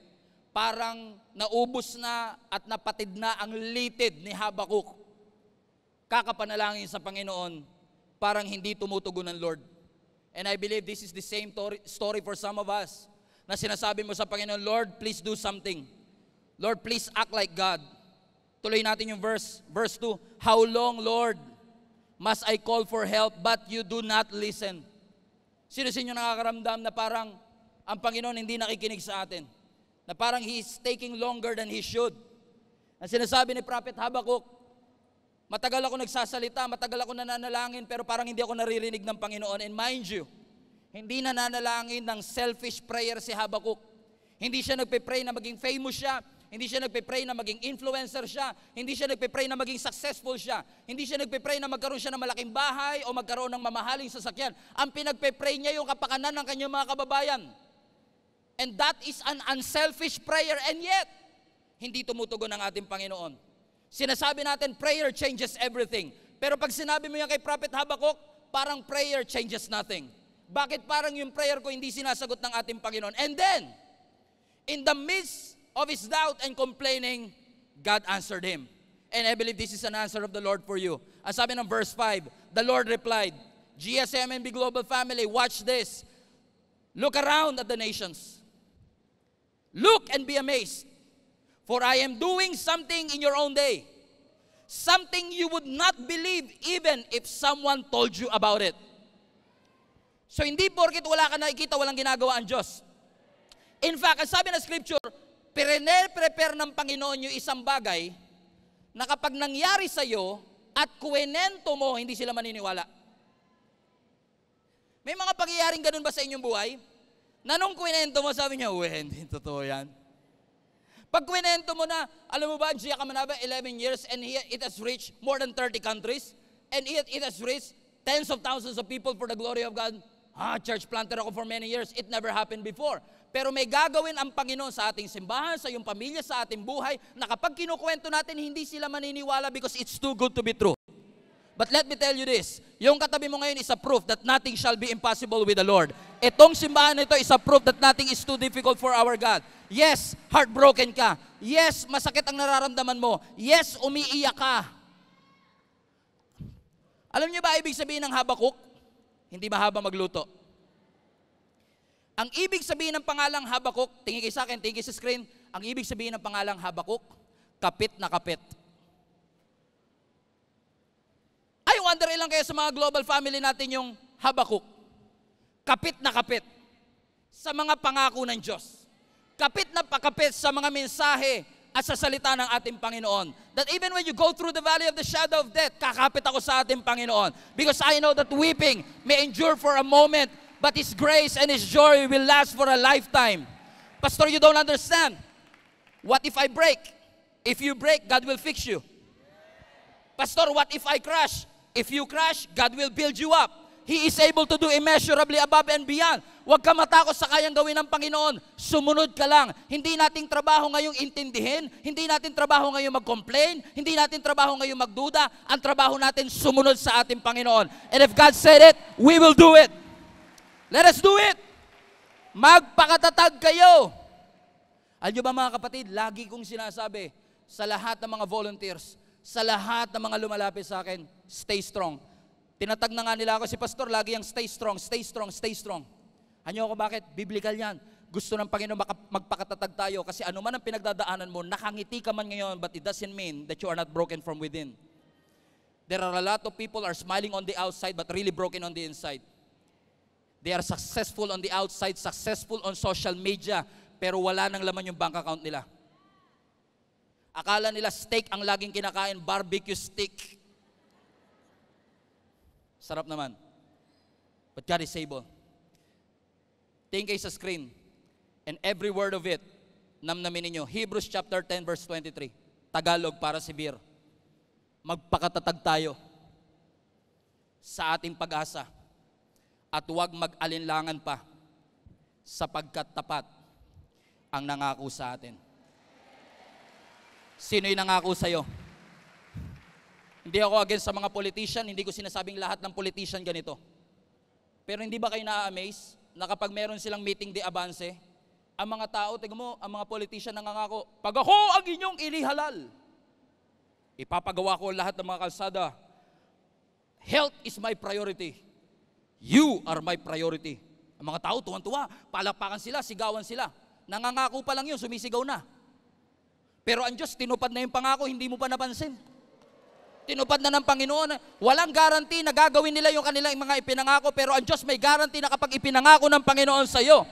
Parang naubos na at napatid na ang litid ni Habakkuk. Kakapanalangin sa Panginoon, parang hindi tumutugon ng Lord. And I believe this is the same story for some of us, na sinasabi mo sa Panginoon, Lord, please do something. Lord, please act like God. Tuloy natin yung verse 2. How long, Lord, must I call for help, but you do not listen? Sino sa inyo nakakaramdam na parang ang Panginoon hindi nakikinig sa atin? Na parang He is taking longer than He should. Ang sinasabi ni Prophet Habakkuk, matagal ako nagsasalita, matagal ako nananalangin, pero parang hindi ako naririnig ng Panginoon. And mind you, hindi nananalangin ng selfish prayer si Habakkuk. Hindi siya nagpe-pray na maging famous siya. Hindi siya nagpe-pray na maging influencer siya. Hindi siya nagpe-pray na maging successful siya. Hindi siya nagpe-pray na magkaroon siya ng malaking bahay o magkaroon ng mamahaling sasakyan. Ang pinagpe-pray niya yung kapakanan ng kanyang mga kababayan. And that is an unselfish prayer. And yet, hindi tumutugon ang ating Panginoon. Sinasabi natin, prayer changes everything. Pero pag sinabi mo yan kay Prophet Habakkuk, parang prayer changes nothing. Bakit parang yung prayer ko hindi sinasagot ng ating Panginoon? And then, in the midst of his doubt and complaining, God answered him. And I believe this is an answer of the Lord for you. Ang sabi ng verse 5, the Lord replied, GSMNB Global Family, watch this. Look around at the nations. Look and be amazed. For I am doing something in your own day. Something you would not believe even if someone told you about it. So hindi porket wala ka nakikita, walang ginagawa ang Diyos. In fact, ang sabi ng scripture, prepare ng Panginoon yung isang bagay na kapag nangyari sa iyo at kuwenento mo, hindi sila maniniwala. May mga pangyayaring ganun ba sa inyong buhay? Na nung kuwenento mo, sabi niya, hindi totoo yan. Pag kuwenento mo na, alam mo ba, Gia Kamanaba, 11 years, and it has reached more than 30 countries, and it has reached tens of thousands of people for the glory of God. Church planter ako for many years. It never happened before. Pero may gagawin ang Panginoon sa ating simbahan, sa iyong pamilya, sa ating buhay, na kapag kinukwento natin, hindi sila maniniwala because it's too good to be true. But let me tell you this, yung katabi mo ngayon is a proof that nothing shall be impossible with the Lord. Itong simbahan nito is a proof that nothing is too difficult for our God. Yes, heartbroken ka. Yes, masakit ang nararamdaman mo. Yes, umiiyak ka. Alam niyo ba ibig sabihin ng Habakuk? Hindi mahaba magluto. Ang ibig sabihin ng pangalang Habakuk, tingin kayo sa akin, tingin kayo sa screen, ang ibig sabihin ng pangalang Habakuk, kapit na kapit. I wonder ilang kayo sa mga global family natin yung Habakuk. Kapit na kapit sa mga pangako ng Diyos. Kapit na pakapit sa mga mensahe at sa salita ng ating Panginoon. That even when you go through the valley of the shadow of death, kakapit ako sa ating Panginoon. Because I know that weeping may endure for a moment, but His grace and His joy will last for a lifetime. Pastor, you don't understand. What if I break? If you break, God will fix you. Pastor, what if I crash? If you crash, God will build you up. He is able to do immeasurably above and beyond. Huwag ka matakot sa kayang gawin ng Panginoon. Sumunod ka lang. Hindi nating trabaho ngayong intindihin. Hindi natin trabaho ngayong mag-complain. Hindi natin trabaho ngayong magduda. Ang trabaho natin sumunod sa ating Panginoon. And if God said it, we will do it. Let us do it. Magpakatatag kayo. Alam nyo ba mga kapatid, lagi kong sinasabi sa lahat ng mga volunteers, sa lahat ng mga lumalapit sa akin, stay strong. Tinatag na nga nila ako, si Pastor, lagi yung stay strong, stay strong, stay strong. Ano ako bakit? Biblical yan. Gusto ng Panginoon magpakatatag tayo kasi ano man ang pinagdadaanan mo, nakangiti ka man ngayon, but it doesn't mean that you are not broken from within. There are a lot of people are smiling on the outside but really broken on the inside. They are successful on the outside, successful on social media, pero wala nang laman yung bank account nila. Akala nila steak ang laging kinakain, barbecue steak. Sarap naman. But God is able. Tingin kayo sa screen. And every word of it, namnamin ninyo. Hebrews chapter 10 verse 23. Tagalog para si Bir. Magpakatatag tayo sa ating pag-asa at huwag mag-alinlangan pa sapagkat tapat ang nangako sa atin. Sino yung nangako sa'yo? Hindi ako against sa mga politician, hindi ko sinasabing lahat ng politician ganito. Pero hindi ba kayo na-amaze na kapag meron silang meeting de avance, ang mga tao, tingnan mo, ang mga politician nangangako, pag ako ang inyong inihalal, ipapagawa ko lahat ng mga kalsada. Health is my priority. You are my priority. Ang mga tao, tuwan-tuwa, palakpakan sila, sigawan sila. Nangangako pa lang yun, sumisigaw na. Pero ang Diyos, tinupad na yung pangako, hindi mo pa napansin. Tinupad na ng Panginoon. Walang guarantee na gagawin nila yung kanilang mga ipinangako, pero ang Diyos may guarantee na kapag ipinangako ng Panginoon sa iyo.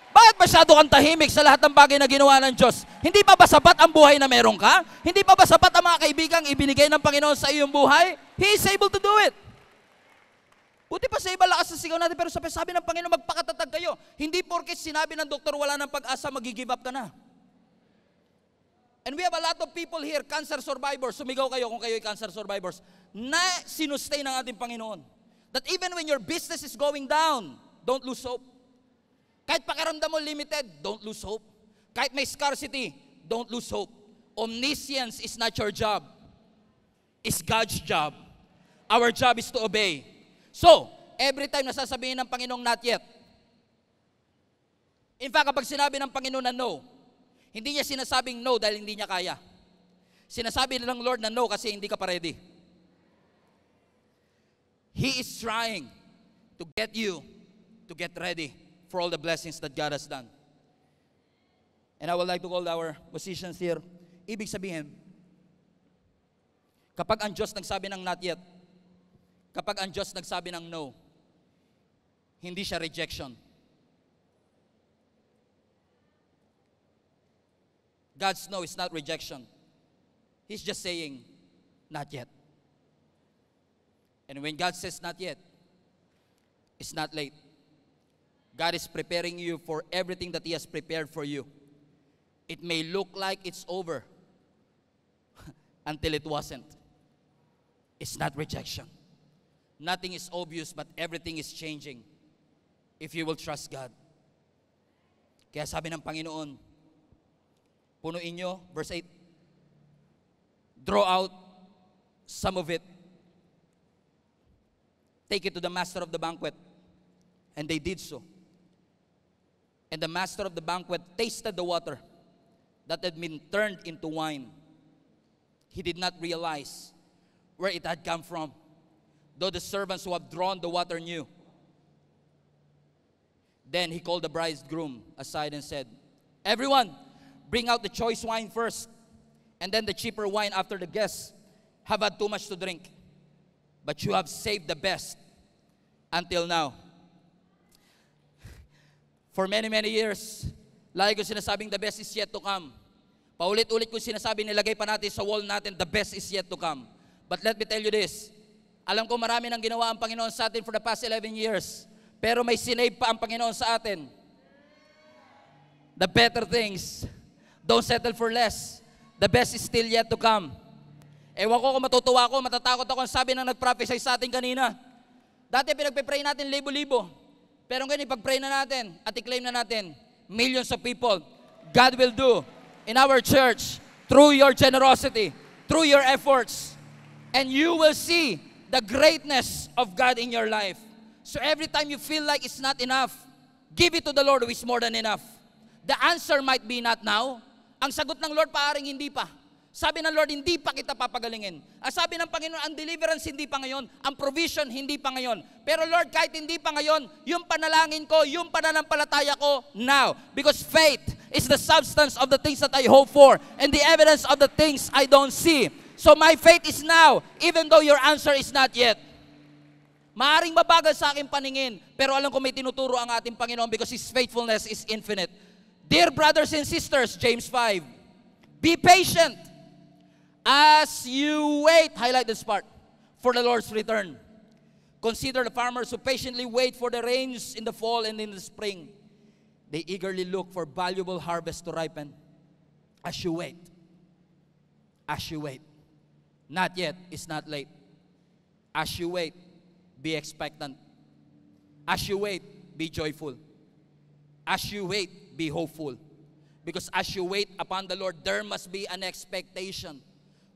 Bakit masyado kang tahimik sa lahat ng bagay na ginawa ng Diyos? Hindi pa ba sapat ang buhay na meron ka? Hindi pa ba sapat ang mga kaibigang ibinigay ng Panginoon sa iyong buhay? He is able to do it. Buti pa sa iba lakas sa sigaw natin, pero sabi ng Panginoon, magpakatatag kayo. Hindi porket sinabi ng doktor wala ng pag-asa, mag-give up ka na. And we have a lot of people here, cancer survivors. Sumigaw kayo kung kayo ay cancer survivors. Na sinustay ng ating Panginoon. That even when your business is going down, don't lose hope. Kahit pakiramdam mo limited, don't lose hope. Kahit may scarcity, don't lose hope. Omniscience is not your job. It's God's job. Our job is to obey. So, every time nasasabihin ng Panginoong not yet. In fact, kapag sinabi ng Panginoon na no, hindi niya sinasabing no dahil hindi niya kaya. Sinasabi ng Lord na no kasi hindi ka pa ready. He is trying to get you to get ready for all the blessings that God has done. And I would like to call our musicians here. Ibig sabihin, kapag ang Diyos nagsabi ng not yet, kapag ang Diyos nagsabi ng no, hindi siya rejection. God's no is not rejection. He's just saying, not yet. And when God says not yet, it's not late. God is preparing you for everything that He has prepared for you. It may look like it's over until it wasn't. It's not rejection. Nothing is obvious, but everything is changing if you will trust God. Kaya sabi ng Panginoon, punuin nyo, verse 8, draw out some of it. Take it to the master of the banquet. And they did so. And the master of the banquet tasted the water that had been turned into wine. He did not realize where it had come from, though the servants who have drawn the water knew. Then he called the bridegroom aside and said, everyone, bring out the choice wine first, and then the cheaper wine after the guests have had too much to drink. But you have saved the best until now. For many, many years, lagi ko sinasabing the best is yet to come. Paulit-ulit kong sinasabi, nilagay pa natin sa wall natin, the best is yet to come. But let me tell you this, alam ko marami nang ginawa ang Panginoon sa atin for the past 11 years, pero may sinave pa ang Panginoon sa atin. The better things, don't settle for less. The best is still yet to come. Ewan ko kung matutuwa ako, matatakot ako, ang sabi ng nag-prophesy sa atin kanina. Dati pinagpe-pray natin libo-libo. Pero ngayon ipag-pray na natin at i-claim na natin, millions of people, God will do in our church through your generosity, through your efforts. And you will see the greatness of God in your life. So every time you feel like it's not enough, give it to the Lord who is more than enough. The answer might be not now. Ang sagot ng Lord, paaring hindi pa. Sabi ng Lord, hindi pa kita papagalingin. Ang sabi ng Panginoon, ang deliverance hindi pa ngayon. Ang provision hindi pa ngayon. Pero Lord, kahit hindi pa ngayon, yung panalangin ko, yung pananampalataya ko, now. Because faith is the substance of the things that I hope for and the evidence of the things I don't see. So my faith is now, even though your answer is not yet. Maaring mabagal sa aking paningin, pero alam ko may tinuturo ang ating Panginoon because His faithfulness is infinite. Dear brothers and sisters, James 5, be patient as you wait, highlight this part, for the Lord's return. Consider the farmers who patiently wait for the rains in the fall and in the spring. They eagerly look for valuable harvest to ripen. As you wait, not yet, it's not late. As you wait, be expectant. As you wait, be joyful. As you wait, be hopeful. Because as you wait upon the Lord, there must be an expectation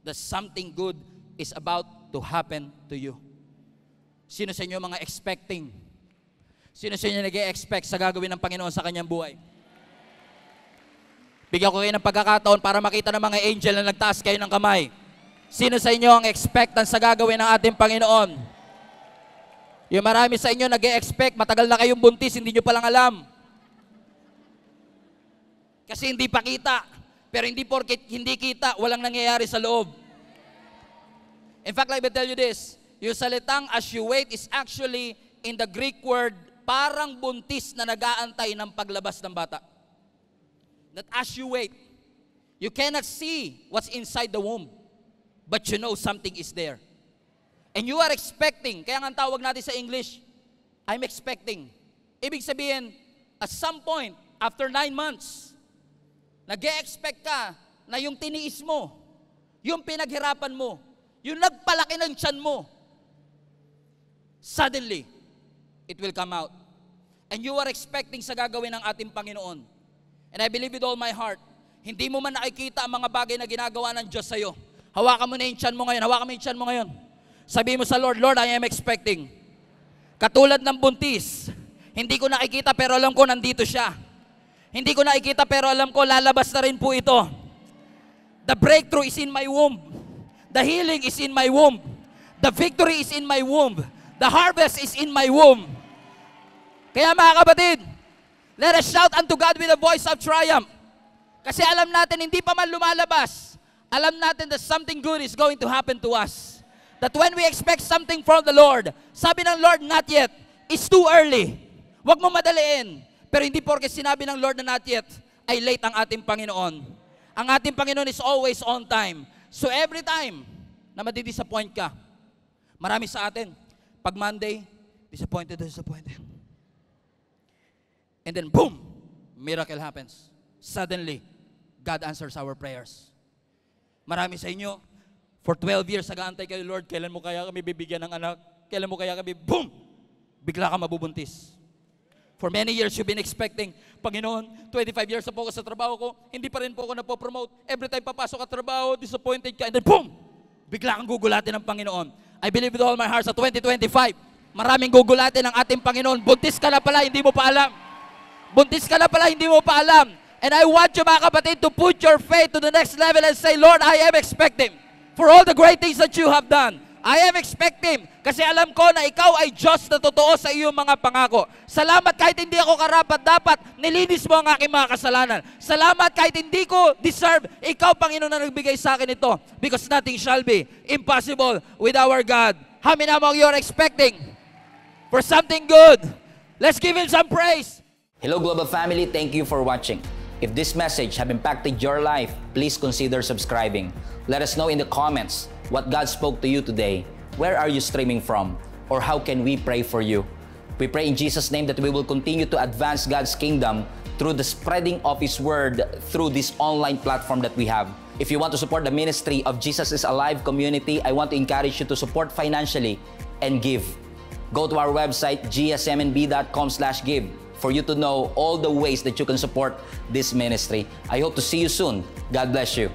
that something good is about to happen to you. Sino sa inyo mga expecting? Sino sa inyo nag-e-expect sa gagawin ng Panginoon sa kanyang buhay? Bigyan ko kayo ng pagkakataon para makita ng mga angel na nagtaas kayo ng kamay. Sino sa inyo ang expectant sa gagawin ng ating Panginoon? Yung marami sa inyo nag-e-expect, matagal na kayong buntis, hindi nyo palang alam. Kasi hindi pa kita. Pero hindi porket hindi kita, walang nangyayari sa loob. In fact, let me tell you this. Yung salitang as you wait is actually in the Greek word, parang buntis na nag-aantay ng paglabas ng bata. That as you wait, you cannot see what's inside the womb, but you know something is there. And you are expecting, kaya nga ang tawag natin sa English, I'm expecting. Ibig sabihin, at some point, after 9 months, nag-e-expect ka na yung tiniis mo, yung pinaghirapan mo, yung nagpalaki ng tiyan mo, suddenly, it will come out. And you are expecting sa gagawin ng ating Panginoon. And I believe with all my heart, hindi mo man nakikita ang mga bagay na ginagawa ng Diyos sa'yo. Hawakan mo na yung tiyan mo ngayon. Hawakan mo yung tiyan mo ngayon. Sabihin mo sa Lord, Lord, I am expecting. Katulad ng buntis, hindi ko nakikita pero alam ko nandito siya. Hindi ko nakikita pero alam ko lalabas na rin po ito. The breakthrough is in my womb. The healing is in my womb. The victory is in my womb. The harvest is in my womb. Kaya mga kapatid, let us shout unto God with a voice of triumph. Kasi alam natin, hindi pa man lumalabas, alam natin that something good is going to happen to us. That when we expect something from the Lord, sabi ng Lord, not yet, it's too early. Huwag mo madaliin. Pero hindi porke sinabi ng Lord na not yet, ay late ang ating Panginoon. Ang ating Panginoon is always on time. So every time na madidisappoint ka, marami sa atin, pag Monday, disappointed. And then boom, miracle happens. Suddenly, God answers our prayers. Marami sa inyo, for 12 years, nag-aantay kayo, Lord, kailan mo kaya kami bibigyan ng anak? Kailan mo kaya kami, boom, bigla ka mabubuntis. For many years, you've been expecting, Panginoon, 25 years na po ako sa trabaho ko, hindi pa rin po ako napopromote. Every time papasok ka trabaho, disappointed ka, and then boom! Bigla kang gugulatin ng Panginoon. I believe with all my heart sa 2025, maraming gugulatin ng ating Panginoon. Buntis ka na pala, hindi mo pa alam. Buntis ka na pala, hindi mo pa alam. And I want you, mga kapatid, to put your faith to the next level and say, Lord, I am expecting for all the great things that you have done. I am expecting kasi alam ko na ikaw ay Diyos na totoo sa iyong mga pangako. Salamat kahit hindi ako karapat-dapat, nilinis mo ang aking mga kasalanan. Salamat kahit hindi ko deserve, ikaw, Panginoon, na nagbigay sa akin ito. Because nothing shall be impossible with our God. How many among you are expecting for something good? Let's give Him some praise. Hello Global Family, thank you for watching. If this message have impacted your life, please consider subscribing. Let us know in the comments what God spoke to you today. Where are you streaming from? Or how can we pray for you? We pray in Jesus' name that we will continue to advance God's kingdom through the spreading of His Word through this online platform that we have. If you want to support the ministry of Jesus is Alive community, I want to encourage you to support financially and give. Go to our website, gsmnb.com/give, for you to know all the ways that you can support this ministry. I hope to see you soon. God bless you.